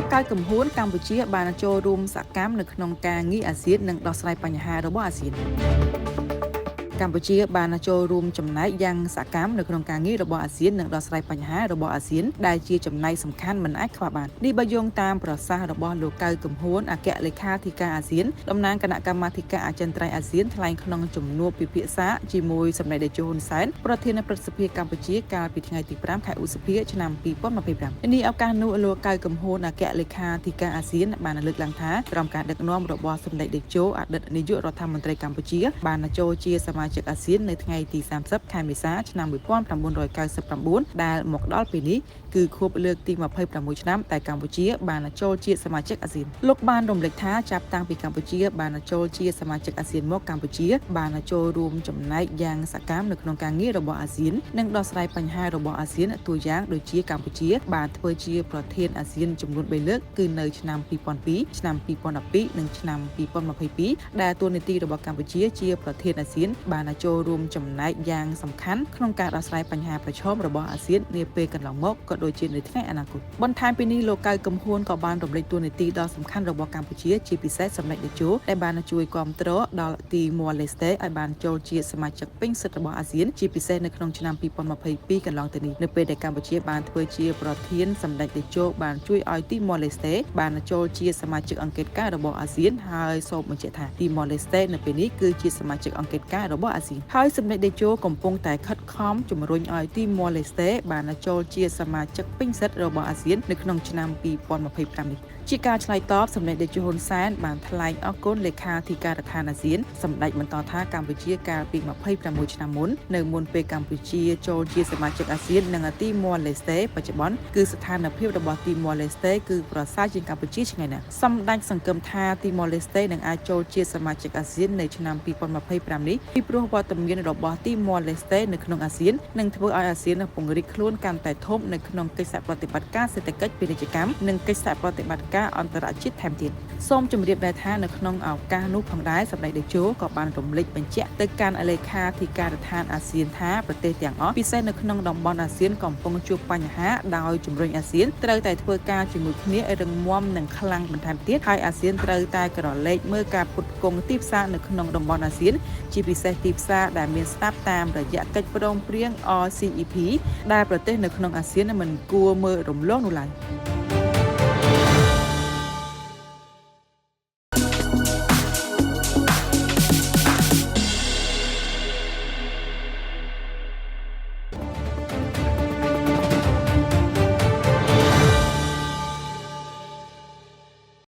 លោកកៅកំហួនកម្ពុជាបានចូលរួមសកម្មនៅក្នុងការងារអាស៊ាននិងដោះស្រាយបញ្ហារបស់អាស៊ានកម្ពុជាបានចូលរួមចំណែកយ៉ាងសកម្មនៅក្នុងការងាររបស់អាស៊ាននិងដោះស្រាយបញ្ហារបស់អាស៊ានដែលជាចំណែកសំខាន់មិនអាចខ្វះបាននេះបើយោងតាមប្រសាសន៍របស់លោកកៅកំហួនអគ្គលេខាធិការអាស៊ានតំណាងគណៈកម្មាធិការអចិន្ត្រៃយ៍អាស៊ានថ្លែងក្នុងជំនួបពិភាក្សាជាមួយសម្ដេចតេជោហ៊ុនសែនប្រធានព្រឹទ្ធសភាកម្ពុជាកាលពីថ្ងៃទី5ខែឧសភាឆ្នាំ2025នេះឱកាសនោះលោកកៅកំហួនអគ្គលេខាធិការអាស៊ានបានលើកឡើងថាក្រោមការដឹកនាំរបស់សម្ដេចតេជោអតីតនាយករដ្ឋមន្ត្រីកម្ពុជាបានចូលជាសមាជិកអាស៊ាននៅថ្ងៃទី30ខែមេសាឆ្នាំ1999ដែលមកដល់ពេលនេះគឺខួបលើកទី26ឆ្នាំតែកម្ពុជាបានចូលជាសមាជិកអាស៊ានលោកបានរំលេចថាចាប់តាំងពីកម្ពុជាបានចូលជាសមាជិកអាស៊ានមកកម្ពុជាបានចូលរួមចំណែកយ៉ាងសកម្មនៅក្នុងការងាររបស់អាស៊ាននិងដោះស្រាយបញ្ហារបស់អាស៊ានតួយ៉ាងដូចជាកម្ពុជាបានធ្វើជាប្រធានអាស៊ានចំនួន3លើកគឺនៅឆ្នាំ2002ឆ្នាំ2012និងឆ្នាំ2022ដែលតួនាទីរបស់កម្ពុជាជាប្រធានអាស៊ានបានចូលរួមចំណែកយ៉ាងសំខាន់ក្នុងការដោះស្រាយបញ្ហាប្រឈមរបស់អាស៊ាននាពេលកន្លងមកក៏ដូចជានៅថ្ងៃអនាគតបន្ថែមពីនេះលោកកៅកំហួនក៏បានរំលេចតួនាទីដ៏សំខាន់របស់កម្ពុជាជាពិសេសសម្ដេចតេជោដែលបានជួយគាំទ្រដល់ទីម៉ូឡេស្តេឲ្យបានចូលជាសមាជិកពេញសិទ្ធិរបស់អាស៊ានជាពិសេសនៅក្នុងឆ្នាំ2022កន្លងទៅនេះនៅពេលដែលកម្ពុជាបានធ្វើជាប្រធានសម្ដេចតេជោបានជួយឲ្យទីម៉ូឡេស្តេបានចូលជាសមាជិកអង្គការរបស់អាស៊ានហើយសូមបញ្ជាក់ថាទីម៉ូឡេស្តេនៅពេលនេះគឺជាសមាជិកអង្គការរបស់អាស៊ានហើយសម្ដេចតេជោកំពុងតែខិតខំជំរុញឲ្យទីម៉ូឡេស្តេបានចូលជាសមាជិកពេញសិទ្ធិរបស់អាស៊ាននៅក្នុងឆ្នាំ2025នេះជាការឆ្លើយតបសម្ដេចតេជោហ៊ុនសែនបានថ្លែងអរគុណលេខាធិការដ្ឋានអាស៊ានសម្ដេចបន្តថាកម្ពុជាកាលពី26ឆ្នាំមុននៅមុនពេលកម្ពុជាចូលជាសមាជិកអាស៊ាននិងទីម៉ូឡេស្តេបច្ចុប្បន្នគឺស្ថានភាពរបស់ទីម៉ូឡេស្តេគឺប្រសើរជាងកម្ពុជាឆ្ងាយណាស់សម្ដេចសង្ឃឹមថាទីម៉ូឡេស្តេនឹងអាចចូលជាសមាជិកអាស៊ាននៅឆ្នាំ2025នេះពីព្រោះវត្តមានរបស់ទីម៉ូឡេស្តេនៅក្នុងអាស៊ាននឹងធ្វើឲ្យអាស៊ានពង្រីកខ្លួនកាន់តែធំនៅក្នុងកិច្ចសហប្រតិបត្តិការសេដ្ឋកិច្ចពាណិជ្ជកម្មនិងកិច្ចសហប្រតិបត្តិការអន្តរជាតិថែមទៀតសូមជម្រាបដែរថានៅក្នុងឱកាសនោះផងដែរសម្ដេចតេជោក៏បានរំលេចបញ្ជាក់ទៅកាន់លេខាធិការដ្ឋានអាស៊ានថាប្រទេសទាំងអស់ពិសេសនៅក្នុងតំបន់អាស៊ានកំពុងជួបបញ្ហាដោយជំរុញអាស៊ានត្រូវតែធ្វើការជាមួយគ្នាឲ្យរឹងមាំនិងខ្លាំងបន្ថែមទៀតហើយអាស៊ានត្រូវតែក្រឡេកមើលការផ្គត់ផ្គង់ទីផ្សារនៅក្នុងតំបន់អាស៊ានជាពិសេសទីផ្សារដែលមានស្តាប់តាមរយៈកិច្ចព្រមព្រៀង RCEP ដែលប្រទេសនៅក្នុងអាស៊ានមិនគួរមើលរំលងនោះឡើយ